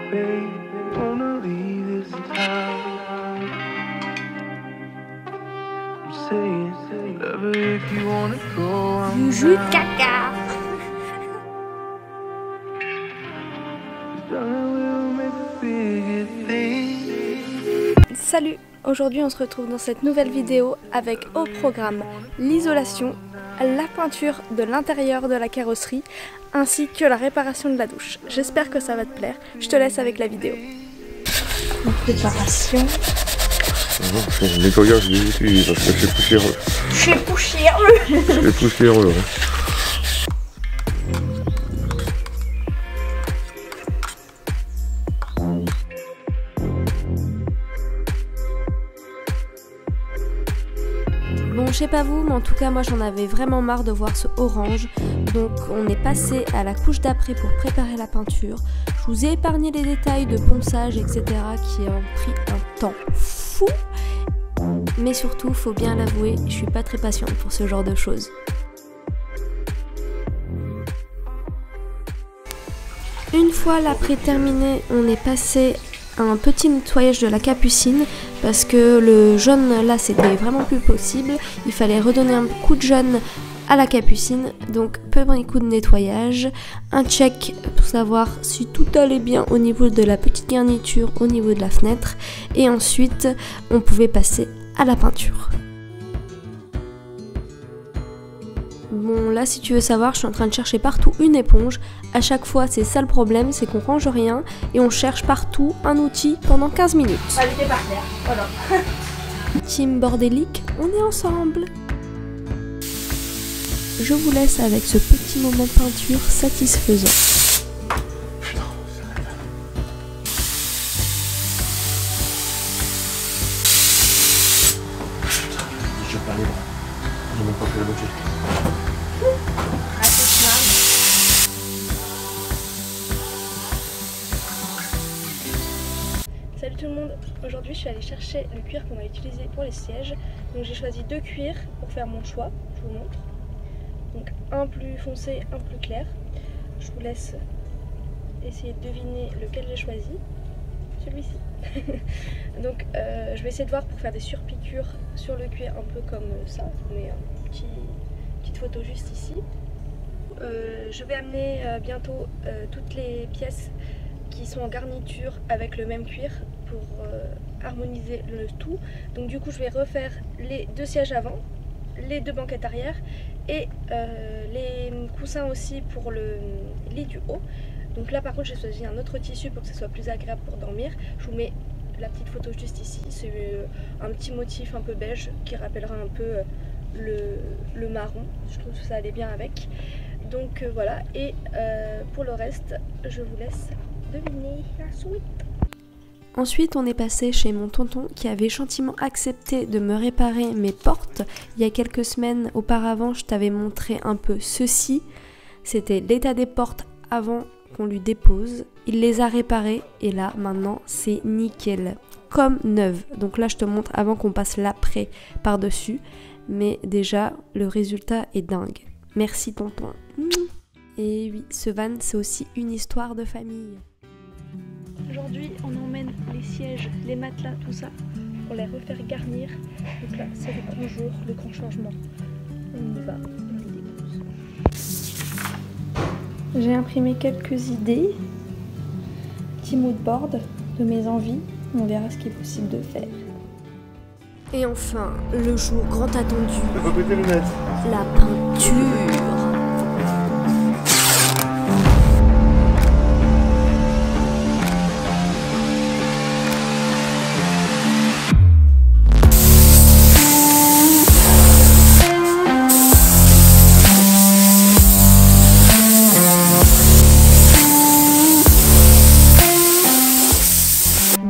Du jus de caca. Salut, aujourd'hui on se retrouve dans cette nouvelle vidéo avec au programme l'isolation, la peinture de l'intérieur de la carrosserie ainsi que la réparation de la douche. J'espère que ça va te plaire, je te laisse avec la vidéo. En préparation. C'est le nettoyage des étuis parce que c'est poussiéreux. C'est poussiéreux. C'est poussiéreux. Bon, je sais pas vous, mais en tout cas moi j'en avais vraiment marre de voir ce orange, donc on est passé à la couche d'après pour préparer la peinture. Je vous ai épargné les détails de ponçage etc qui ont pris un temps fou, mais surtout faut bien l'avouer, je suis pas très patiente pour ce genre de choses. Une fois l'après terminé, on est passé à un petit nettoyage de la capucine parce que le jaune là c'était vraiment plus possible, il fallait redonner un coup de jaune à la capucine, donc petit coup de nettoyage, un check pour savoir si tout allait bien au niveau de la petite garniture, au niveau de la fenêtre, et ensuite on pouvait passer à la peinture. Bon là si tu veux savoir, je suis en train de chercher partout une éponge. À chaque fois c'est ça le problème, c'est qu'on range rien et on cherche partout un outil pendant 15 minutes. Elle était par terre, voilà. Team bordélique, on est ensemble. Je vous laisse avec ce petit moment peinture satisfaisant. Putain, je vais pas les bras. J'ai même pas fait la moitié. Salut tout le monde, aujourd'hui je suis allée chercher le cuir qu'on va utiliser pour les sièges. Donc j'ai choisi 2 cuirs pour faire mon choix, je vous montre. Donc un plus foncé, un plus clair. Je vous laisse essayer de deviner lequel j'ai choisi. Celui-ci. Donc je vais essayer de voir pour faire des surpiqûres sur le cuir un peu comme ça. Je vous mets une petite photo juste ici. Je vais amener bientôt toutes les pièces qui sont en garniture avec le même cuir pour harmoniser le tout. Donc du coup je vais refaire les 2 sièges avant, les 2 banquettes arrière et les coussins aussi pour le lit du haut. Donc là par contre j'ai choisi un autre tissu pour que ce soit plus agréable pour dormir. Je vous mets la petite photo juste ici, c'est un petit motif un peu beige qui rappellera un peu le marron. Je trouve que ça allait bien avec. Donc voilà, et pour le reste je vous laisse deviner la suite. Ensuite on est passé chez mon tonton qui avait gentiment accepté de me réparer mes portes. Il y a quelques semaines auparavant je t'avais montré un peu ceci. C'était l'état des portes avant qu'on lui dépose. Il les a réparées et là maintenant c'est nickel, comme neuve. Donc là je te montre avant qu'on passe l'après par dessus. Mais déjà le résultat est dingue. Merci tonton. Et oui, ce van c'est aussi une histoire de famille. Aujourd'hui on emmène les sièges, les matelas, tout ça pour les refaire garnir. Donc là c'est le grand jour, le grand changement. On y va, on les dépose. J'ai imprimé quelques idées, petit mood board de mes envies. On verra ce qui est possible de faire. Et enfin, le jour grand attendu, Il faut péter le net. la peinture.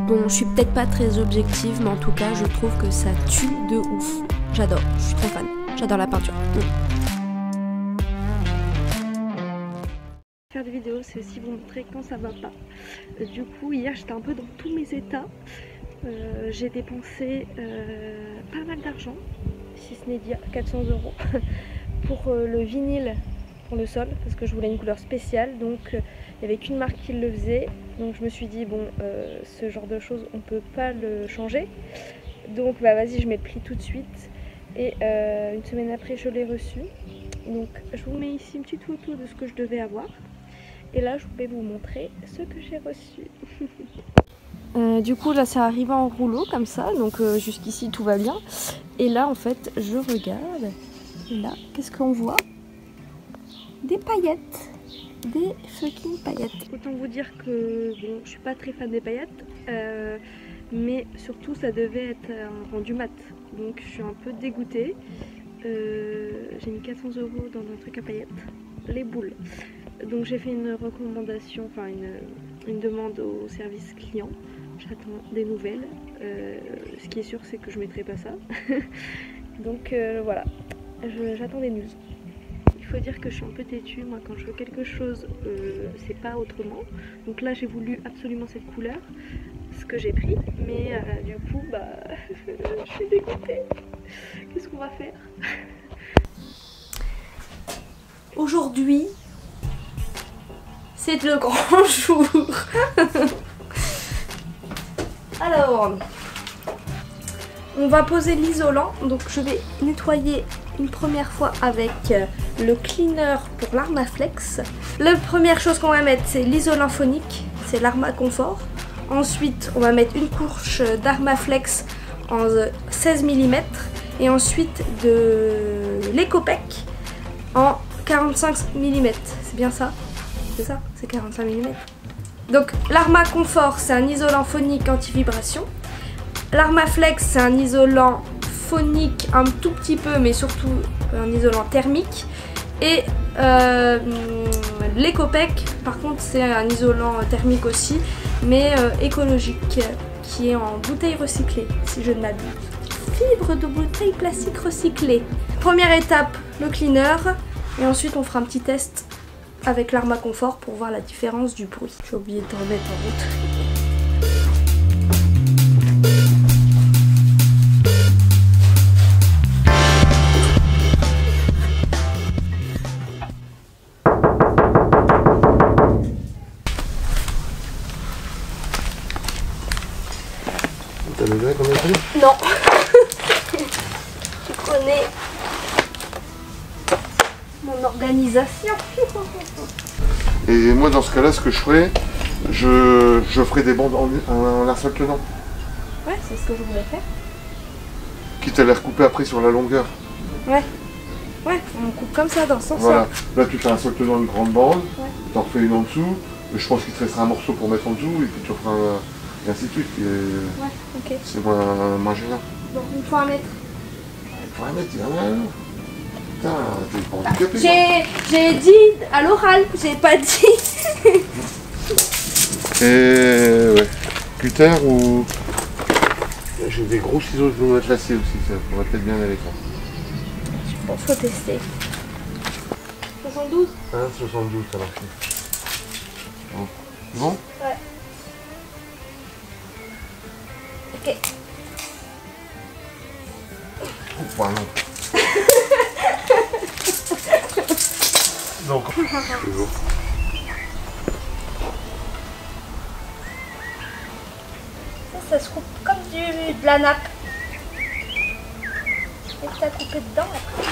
Bon, je suis peut-être pas très objective, mais en tout cas, je trouve que ça tue de ouf. J'adore, je suis trop fan. J'adore la peinture. Faire des vidéos, c'est aussi vous montrer quand ça va pas. Du coup, hier, j'étais un peu dans tous mes états. J'ai dépensé pas mal d'argent, si ce n'est dire 400 € pour le vinyle pour le sol parce que je voulais une couleur spéciale, donc il n'y avait qu'une marque qui le faisait, donc je me suis dit bon ce genre de choses on peut pas le changer, donc bah vas-y je mets le prix tout de suite, et une semaine après je l'ai reçu. Donc je vous mets ici une petite photo de ce que je devais avoir, et là je vais vous montrer ce que j'ai reçu. Du coup là ça arrive en rouleau comme ça, donc jusqu'ici tout va bien, et là en fait je regarde, et là qu'est-ce qu'on voit? Des paillettes, des fucking paillettes. Autant vous dire que bon, je suis pas très fan des paillettes, mais surtout ça devait être un rendu mat, donc je suis un peu dégoûtée. J'ai mis 400 € dans un truc à paillettes, les boules. Donc j'ai fait une recommandation, enfin une demande au service client. J'attends des nouvelles. Ce qui est sûr c'est que je mettrai pas ça. Donc voilà, j'attends des news. Il faut dire que je suis un peu têtue, moi quand je veux quelque chose c'est pas autrement, donc là j'ai voulu absolument cette couleur, ce que j'ai pris, mais du coup bah je suis dégoûtée. Qu'est-ce qu'on va faire? Aujourd'hui c'est le grand jour. Alors on va poser l'isolant, donc je vais nettoyer une première fois avec le cleaner pour l'Armaflex. La première chose qu'on va mettre c'est l'isolant phonique, c'est l'Arma Confort. Ensuite on va mettre une couche d'Armaflex en 16 mm et ensuite de l'Ecopec en 45 mm. C'est bien ça? C'est ça? C'est 45 mm. Donc l'Arma Confort c'est un isolant phonique anti-vibration. L'Armaflex c'est un isolant phonique un tout petit peu, mais surtout un isolant thermique. Et l'Ecopec par contre c'est un isolant thermique aussi, mais écologique, qui est en bouteille recyclée si je ne m'abuse. Fibre de bouteille plastique recyclée. Première étape, le cleaner, et ensuite on fera un petit test avec l'Arma Confort pour voir la différence du bruit. J'ai oublié de remettre en route. T'as levé combien de temps? Non. Tu connais mon organisation. Et moi dans ce cas-là, ce que je ferais, je ferais des bandes en arsole tenant. Ouais, c'est ce que je voulais faire. Quitte à les recouper après sur la longueur. Ouais. Ouais, on coupe comme ça dans ce sens-là. Voilà. Là tu fais un sol tenant, une grande bande, Ouais. t'en refais une en dessous. Je pense qu'il te restera un morceau pour mettre en dessous, et puis tu referas et ainsi de suite. Ouais, ok. C'est moins gênant. Donc il faut un mètre. Il faut un mètre, il y en a un. Putain, t'es pas handicapé. J'ai dit à l'oral, j'ai pas dit. Et ouais. Cutter ou... J'ai des gros ciseaux de mettre lacés aussi, ça pourrait peut-être bien aller ça. Je pense qu'il faut tester. 72 1,72 ça marche. Bon? Ouais. Ok. Oh, non. Donc, toujours. Ça se coupe comme de la nappe. Et que t'as coupé dedans après.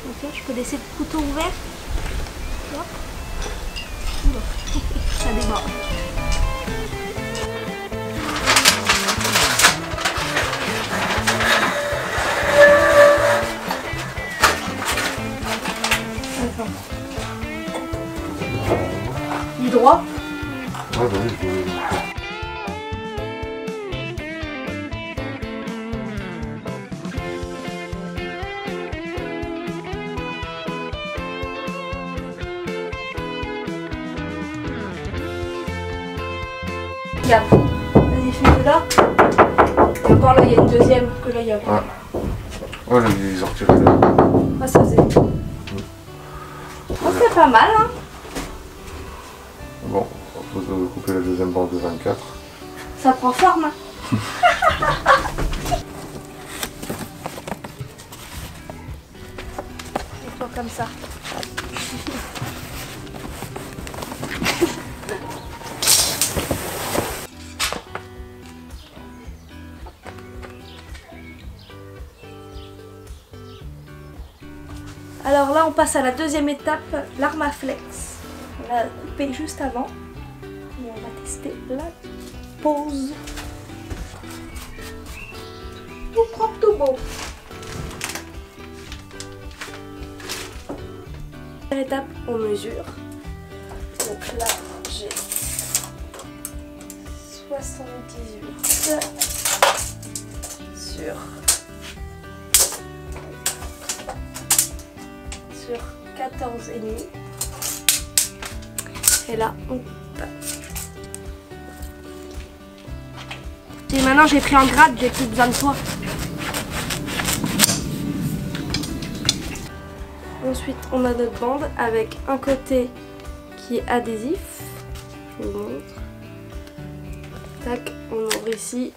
Ok, je peux laisser le couteau ouvert. Hop. Bon. Ça déborde. Attends. Il est droit? Ouais, bah oui, Regarde, vas-y fais-le là. Et encore là il y a une deuxième que là il y a pas. Ouais, là, ils ont retiré là. Ah ça faisait. Oh, c'est pas mal hein. Bon, on va couper la deuxième bande de 24. Ça prend forme hein. comme ça. Alors là on passe à la deuxième étape, l'Armaflex. On l'a coupé juste avant. Et on va tester la pose. Tout propre, tout beau. Première étape, on mesure. Donc là j'ai 78 sur 14,5. Et là, hop. Et maintenant j'ai pris en grade, j'ai plus besoin de toi. Ensuite, on a notre bande avec un côté qui est adhésif. Je vous montre. Tac, on ouvre ici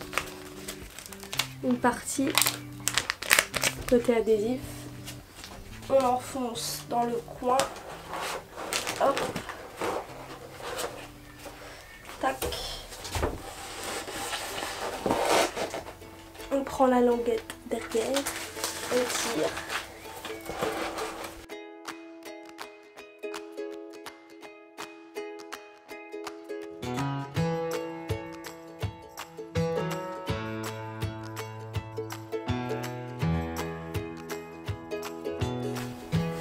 une partie côté adhésif. On enfonce dans le coin. Hop. Tac. On prend la languette derrière. On tire.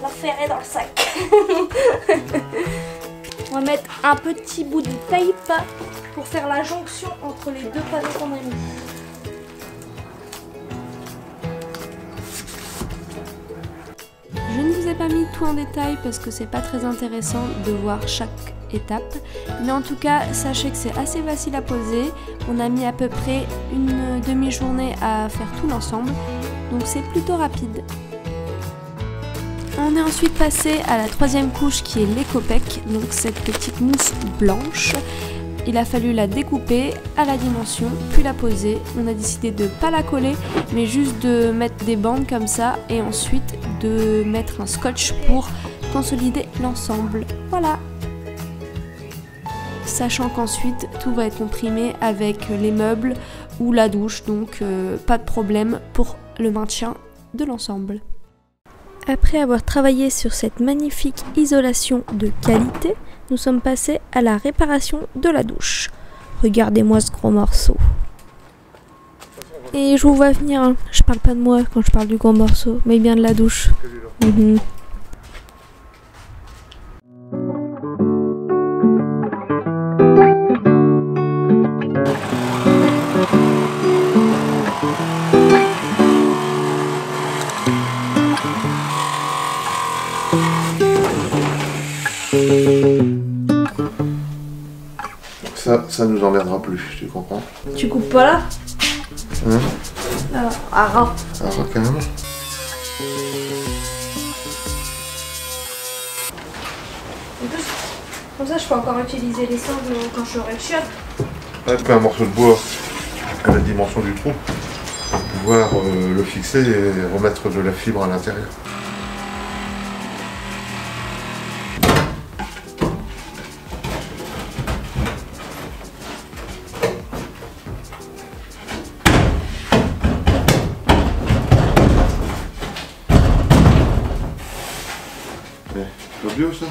L'affaire est dans le sac. On va mettre un petit bout de tape pour faire la jonction entre les deux panneaux qu'on a mis. Je ne vous ai pas mis tout en détail parce que c'est pas très intéressant de voir chaque étape, mais en tout cas sachez que c'est assez facile à poser. On a mis à peu près une demi-journée à faire tout l'ensemble, donc c'est plutôt rapide. On est ensuite passé à la troisième couche qui est l'Ecopec, donc cette petite mousse blanche. Il a fallu la découper à la dimension, puis la poser. On a décidé de ne pas la coller, mais juste de mettre des bandes comme ça et ensuite de mettre un scotch pour consolider l'ensemble. Voilà. Sachant qu'ensuite tout va être comprimé avec les meubles ou la douche, donc pas de problème pour le maintien de l'ensemble. Après avoir travaillé sur cette magnifique isolation de qualité, nous sommes passés à la réparation de la douche. Regardez-moi ce gros morceau. Et je vous vois venir, hein. Je parle pas de moi quand je parle du gros morceau, mais bien de la douche. Ça nous emmerdera plus, tu comprends? Tu coupes pas là? Hein? À ras. À ras carrément. En plus, comme ça je peux encore utiliser les sangles quand je réchiote. Ouais, tu fais un morceau de bois à la dimension du trou pour pouvoir le fixer et remettre de la fibre à l'intérieur. Bio, ça.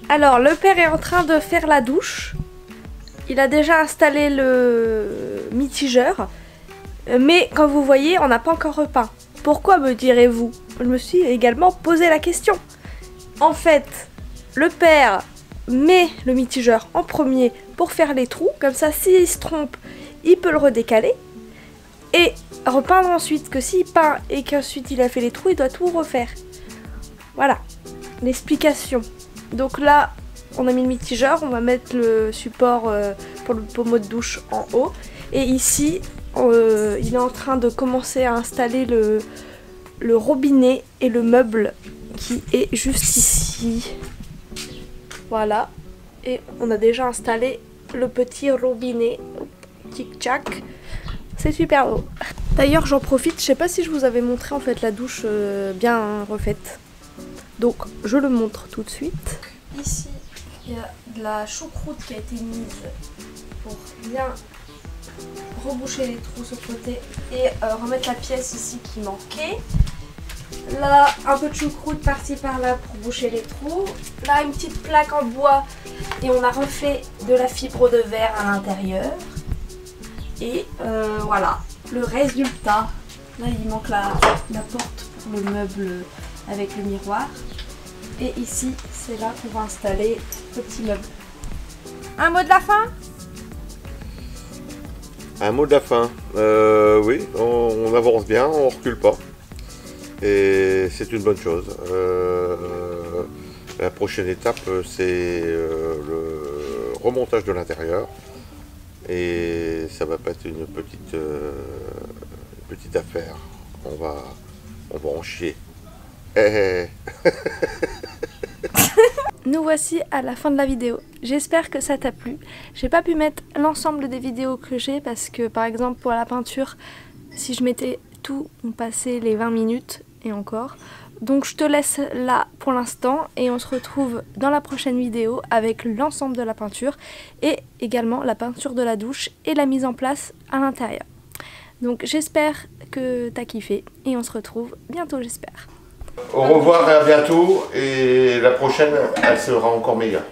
Alors le père est en train de faire la douche. Il a déjà installé le mitigeur. Mais comme vous voyez, on n'a pas encore repeint. Pourquoi, me direz-vous? Je me suis également posé la question. En fait, le père met le mitigeur en premier pour faire les trous. Comme ça, s'il se trompe, il peut le redécaler. Et repeindre ensuite, que s'il peint et qu'ensuite il a fait les trous, il doit tout refaire. Voilà. L'explication. Donc là, on a mis le mitigeur, on va mettre le support pour le pommeau de douche en haut. Et ici, il est en train de commencer à installer le robinet et le meuble qui est juste ici. Voilà. Et on a déjà installé le petit robinet. Tic-tac. C'est super beau. D'ailleurs, j'en profite, je sais pas si je vous avais montré en fait la douche bien refaite. Donc je le montre tout de suite. Ici il y a de la choucroute qui a été mise pour bien reboucher les trous sur le côté et remettre la pièce ici qui manquait. Là un peu de choucroute par-ci par-là pour boucher les trous. Là une petite plaque en bois et on a refait de la fibre de verre à l'intérieur. Et voilà le résultat. Là il manque la porte pour le meuble avec le miroir. Et ici c'est là qu'on va installer le petit meuble. Un mot de la fin? Un mot de la fin. Oui, on avance bien, on recule pas. Et c'est une bonne chose. La prochaine étape, c'est le remontage de l'intérieur. Et ça va pas être une petite affaire. On va en chier. Nous voici à la fin de la vidéo. J'espère que ça t'a plu. J'ai pas pu mettre l'ensemble des vidéos que j'ai parce que par exemple pour la peinture, si je mettais tout, on passait les 20 minutes et encore. Donc je te laisse là pour l'instant et on se retrouve dans la prochaine vidéo avec l'ensemble de la peinture et également la peinture de la douche et la mise en place à l'intérieur. Donc j'espère que t'as kiffé et on se retrouve bientôt, j'espère. Au revoir et à bientôt, et la prochaine elle sera encore meilleure.